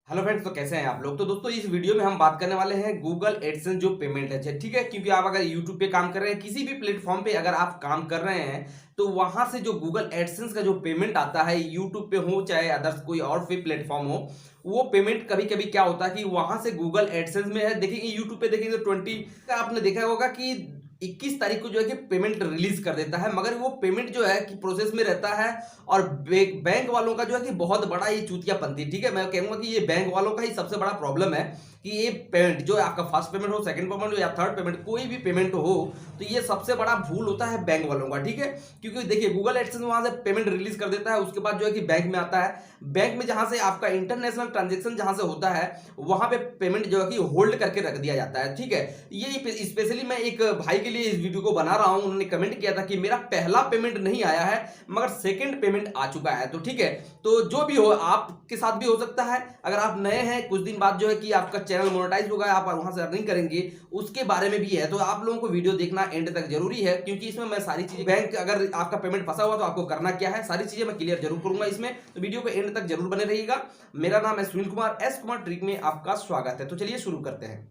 Hello friends, तो कैसे हैं आप लोग। तो दोस्तों इस वीडियो में हम बात करने वाले हैं गूगल एडसेंस जो पेमेंट है, ठीक है। क्योंकि आप अगर यूट्यूब पे काम कर रहे हैं, किसी भी प्लेटफॉर्म पे अगर आप काम कर रहे हैं, तो वहां से जो गूगल एडसेंस का जो पेमेंट आता है, यूट्यूब पे हो चाहे अदर्स कोई और भी प्लेटफॉर्म हो, वो पेमेंट कभी कभी क्या होता है कि वहां से गूगल एडसेंस में है, देखेंगे यूट्यूब पे देखेंगे तो 20 आपने देखा होगा कि 21 तारीख को जो है कि पेमेंट रिलीज कर देता है, मगर वो पेमेंट जो है कि प्रोसेस में रहता है। और बैंक वालों का जो है कि बहुत बड़ा ये चूतियापंथी, ठीक है। मैं कहूंगा कि ये बैंक वालों का ही सबसे बड़ा प्रॉब्लम है कि ये पेमेंट जो है आपका फर्स्ट पेमेंट हो, सेकंड पेमेंट हो या थर्ड पेमेंट, कोई भी पेमेंट हो, तो ये सबसे बड़ा भूल होता है बैंक वालों का, ठीक है। क्योंकि देखिए गूगल एडसेंस वहां से पेमेंट रिलीज कर देता है, उसके बाद जो है कि बैंक में आता है। बैंक में जहां से आपका इंटरनेशनल ट्रांजेक्शन जहां से होता है, वहां पे पेमेंट जो है कि होल्ड करके रख दिया जाता है, ठीक है। ये स्पेशली मैं एक भाई के लिए इस वीडियो को बना रहा हूं, उन्होंने कमेंट किया था कि मेरा पहला पेमेंट नहीं आया है मगर सेकंड पेमेंट आ चुका है। तो ठीक है, तो जो भी हो आपके साथ भी हो सकता है। अगर आप नए हैं, कुछ दिन बाद जो है कि आपका चैनल मोनेटाइज होगा, आप वहां से अर्निंग करेंगे, उसके बारे में भी है। तो आप लोगों को वीडियो देखना एंड तक जरूरी है, क्योंकि इसमें मैं सारी चीजें, बैंक अगर आपका पेमेंट फंसा हुआ तो आपको करना क्या है, सारी चीजें मैं क्लियर जरूर करूंगा इसमें। तो वीडियो को एंड तक जरूर बने रहिएगा। मेरा नाम है सुनील कुमार, एस कुमार ट्रिक में आपका स्वागत है। तो चलिए शुरू करते हैं।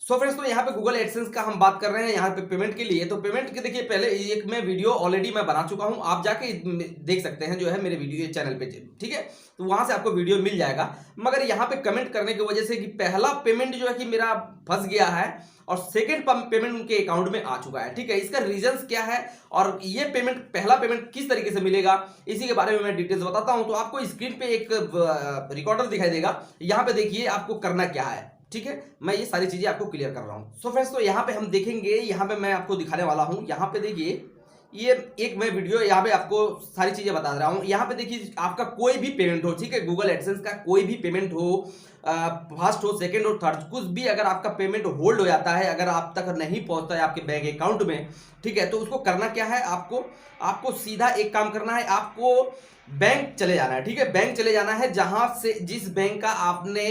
सो फ्रेंड्स, तो यहाँ पे गूगल एडसेंस का हम बात कर रहे हैं यहाँ पे पेमेंट के लिए। तो पेमेंट के देखिए, पहले एक मैं वीडियो ऑलरेडी मैं बना चुका हूँ, आप जाके देख सकते हैं जो है मेरे वीडियो चैनल पे, ठीक है। तो वहां से आपको वीडियो मिल जाएगा। मगर यहाँ पे कमेंट करने की वजह से कि पहला पेमेंट जो है कि मेरा फंस गया है और सेकंड पेमेंट उनके अकाउंट में आ चुका है, ठीक है। इसका रीजंस क्या है और ये पेमेंट, पहला पेमेंट किस तरीके से मिलेगा, इसी के बारे में मैं डिटेल्स बताता हूं। तो आपको स्क्रीन पे एक रिकॉर्डर दिखाई देगा, यहाँ पे देखिए आपको करना क्या है, ठीक है। मैं ये सारी चीजें आपको क्लियर कर रहा हूं। सो फ्रेंड्स, तो यहाँ पे हम देखेंगे, यहाँ पे मैं आपको दिखाने वाला हूं। यहाँ पे देखिए, ये एक मैं वीडियो यहाँ पे आपको सारी चीजें बता रहा हूं। यहाँ पे देखिए आपका कोई भी पेमेंट हो, ठीक है, गूगल एडसेंस का कोई भी पेमेंट हो, फर्स्ट हो, सेकंड हो, थर्ड, कुछ भी अगर आपका पेमेंट होल्ड हो जाता है, अगर आप तक नहीं पहुंचता है आपके बैंक अकाउंट में, ठीक है, तो उसको करना क्या है, आपको आपको सीधा एक काम करना है, आपको बैंक चले जाना है, ठीक है। बैंक चले जाना है जहां से, जिस बैंक का आपने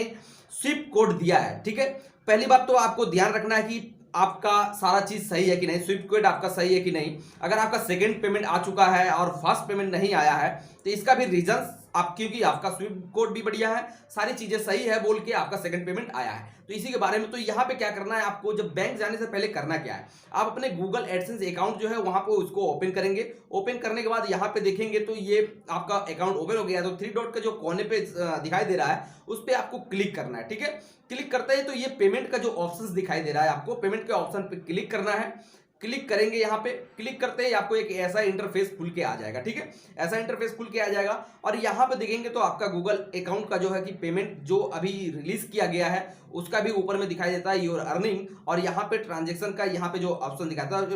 स्विफ्ट कोड दिया है, ठीक है। पहली बात तो आपको ध्यान रखना है कि आपका सारा चीज सही है कि नहीं, स्विफ्ट कोड आपका सही है कि नहीं। अगर आपका सेकंड पेमेंट आ चुका है और फर्स्ट पेमेंट नहीं आया है, तो इसका भी रीजन आप, क्योंकि आपका स्विफ्ट कोड भी बढ़िया है, सारी चीजें सही है बोल के आपका सेकंड पेमेंट आया है। तो इसी के बारे में, तो यहाँ पे क्या करना है आपको, जब बैंक जाने से पहले करना क्या है, आप अपने गूगल एडसेंस अकाउंट जो है वहां पे उसको ओपन करेंगे। ओपन करने के बाद यहाँ पे देखेंगे तो ये आपका अकाउंट ओपन हो गया। तो थ्री डॉट का जो कोने पे दिखाई दे रहा है, उस पर आपको क्लिक करना है, ठीक है। क्लिक करते ही तो ये पेमेंट का जो ऑप्शन दिखाई दे रहा है, आपको पेमेंट के ऑप्शन पे क्लिक करना है। क्लिक करेंगे, यहाँ पे क्लिक करते ही आपको एक ऐसा इंटरफेस खुल के आ जाएगा, ठीक है। ऐसा इंटरफेस खुल के आ जाएगा और यहाँ पे देखेंगे तो आपका गूगल अकाउंट का जो है कि पेमेंट जो अभी रिलीज किया गया है, उसका भी ऊपर में दिखाई देता है योर अर्निंग। और यहाँ पे ट्रांजेक्शन का यहाँ पे जो ऑप्शन दिखाता है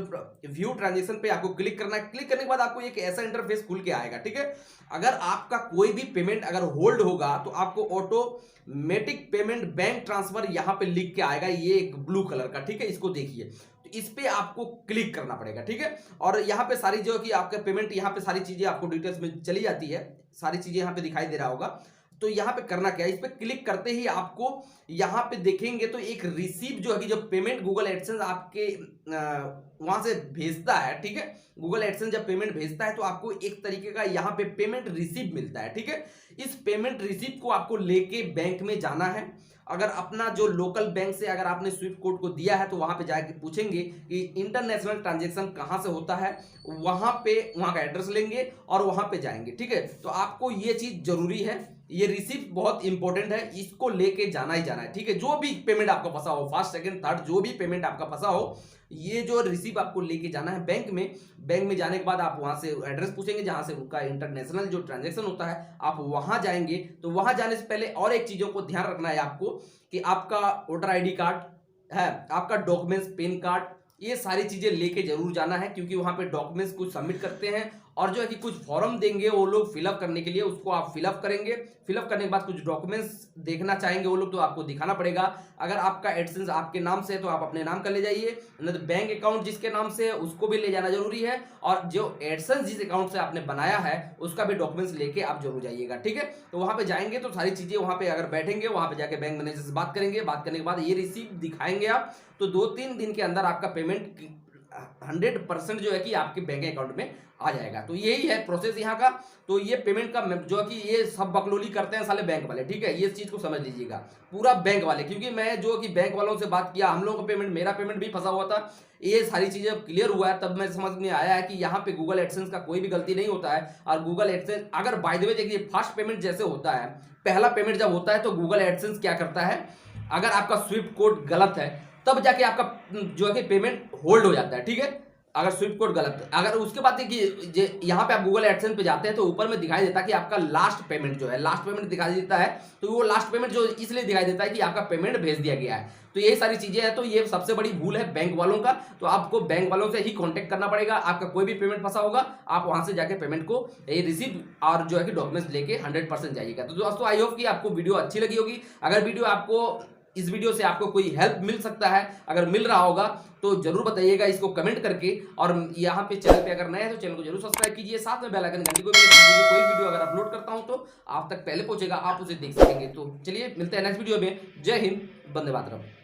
व्यू ट्रांजेक्शन पे आपको क्लिक करना है। क्लिक करने के बाद आपको एक ऐसा इंटरफेस खुल के आएगा, ठीक है। अगर आपका कोई भी पेमेंट अगर होल्ड होगा तो आपको ऑटोमेटिक पेमेंट बैंक ट्रांसफर यहाँ पे लिख के आएगा, ये एक ब्लू कलर का, ठीक है। इसको देखिए, तो इस पे आपको क्लिक करना पड़ेगा, ठीक है। और यहाँ पे सारी जो कि आपका पेमेंट, यहाँ पे सारी चीजें आपको डिटेल्स में चली जाती है, सारी चीजें यहाँ पे दिखाई दे रहा होगा। तो यहाँ पे करना क्या है, इस पे क्लिक करते ही आपको यहाँ पे देखेंगे तो एक रिसीव जो है कि जब पेमेंट गूगल एडसेंस आपके वहां से भेजता है, ठीक है। गूगल एडसेंस जब पेमेंट भेजता है तो आपको एक तरीके का यहाँ पे पेमेंट रिसीव मिलता है, ठीक है। इस पेमेंट रिसीव को आपको लेके बैंक में जाना है। अगर अपना जो लोकल बैंक से अगर आपने स्विफ्ट कोड को दिया है, तो वहां पे जाके पूछेंगे कि इंटरनेशनल ट्रांजैक्शन कहां से होता है, वहां पे वहां का एड्रेस लेंगे और वहां पे जाएंगे, ठीक है। तो आपको ये चीज जरूरी है, ये रिसीप्ट बहुत इंपॉर्टेंट है, इसको लेके जाना ही जाना है, ठीक है। जो भी पेमेंट आपका फंसा हो, फर्स्ट सेकंड थर्ड, जो भी पेमेंट आपका फंसा हो, ये जो रिसीप्ट आपको लेके जाना है बैंक में। बैंक में जाने के बाद आप वहां से एड्रेस पूछेंगे जहां से उनका इंटरनेशनल जो ट्रांजैक्शन होता है, आप वहां जाएंगे। तो वहां जाने से पहले और एक चीजों को ध्यान रखना है आपको कि आपका वोटर आईडी कार्ड है, आपका डॉक्यूमेंट्स, पैन कार्ड, ये सारी चीजें लेके जरूर जाना है, क्योंकि वहां पे डॉक्यूमेंट्स कुछ सबमिट करते हैं और जो है कि कुछ फॉर्म देंगे वो लोग फिलअप करने के लिए, उसको आप फिलअप करेंगे। फिलअप करने के बाद कुछ डॉक्यूमेंट्स देखना चाहेंगे वो लोग, तो आपको दिखाना पड़ेगा। अगर आपका एडसेंस आपके नाम से है तो आप अपने नाम का ले जाइए, नहीं तो बैंक अकाउंट जिसके नाम से है उसको भी ले जाना जरूरी है। और जो एडसेंस जिस अकाउंट से आपने बनाया है उसका भी डॉक्यूमेंट्स लेके आप जरूर जाइएगा, ठीक है। तो वहां पे जाएंगे तो सारी चीजें वहां पे अगर बैठेंगे, वहां पे जाके बैंक मैनेजर से बात करेंगे, बात करने के बाद ये रिसीप्ट दिखाएंगे आप, तो 2-3 दिन के अंदर आपका पेमेंट 100% जो है कि आपके बैंक अकाउंट में आ जाएगा। तो यही है प्रोसेस यहाँ का। तो ये पेमेंट का जो कि ये सब बकलोली करते हैं साले बैंक वाले, ठीक है, ये चीज़ को समझ लीजिएगा, पूरा बैंक वाले। क्योंकि मैं जो कि बैंक वालों से बात किया, हम लोगों का पेमेंट, मेरा पेमेंट भी फंसा हुआ था, ये सारी चीज़ें क्लियर हुआ है, तब मैं समझ में आया है कि यहाँ पे गूगल एडसेंस का कोई भी गलती नहीं होता है। और गूगल एडसेंस अगर बाय द वे देखिए फर्स्ट पेमेंट जैसे होता है, पहला पेमेंट जब होता है तो गूगल एडसेंस क्या करता है, अगर आपका स्विफ्ट कोड गलत है तब जाके आपका जो है कि पेमेंट होल्ड हो जाता है, ठीक है, अगर स्विफ्ट कोड गलत है। अगर उसके बाद देखिए यहाँ पे आप गूगल एडसेंस पे जाते हैं तो ऊपर में दिखाई देता है कि आपका लास्ट पेमेंट जो है, लास्ट पेमेंट दिखाई देता है। तो वो लास्ट पेमेंट जो इसलिए दिखाई देता है कि आपका पेमेंट भेज दिया गया है। तो यही सारी चीजें हैं। तो ये सबसे बड़ी भूल है बैंक वालों का। तो आपको बैंक वालों से ही कांटेक्ट करना पड़ेगा। आपका कोई भी पेमेंट फंसा होगा, आप वहां से जाके पेमेंट को रिसीव और जो है कि डॉक्यूमेंट्स लेके 100% जाइएगा। तो दोस्तों आई होप कि आपको वीडियो अच्छी लगी होगी। अगर वीडियो आपको, इस वीडियो से आपको कोई हेल्प मिल सकता है, अगर मिल रहा होगा तो जरूर बताइएगा इसको कमेंट करके। और यहाँ पे चैनल पे अगर नए हैं तो चैनल को जरूर सब्सक्राइब कीजिए, साथ में बेल आइकन घंटी को भी कोई वीडियो अगर अपलोड करता हूँ तो आप तक पहले पहुंचेगा, आप उसे देख सकेंगे। तो चलिए मिलते हैं नेक्स्ट वीडियो में। जय हिंद, वंदे मातरम।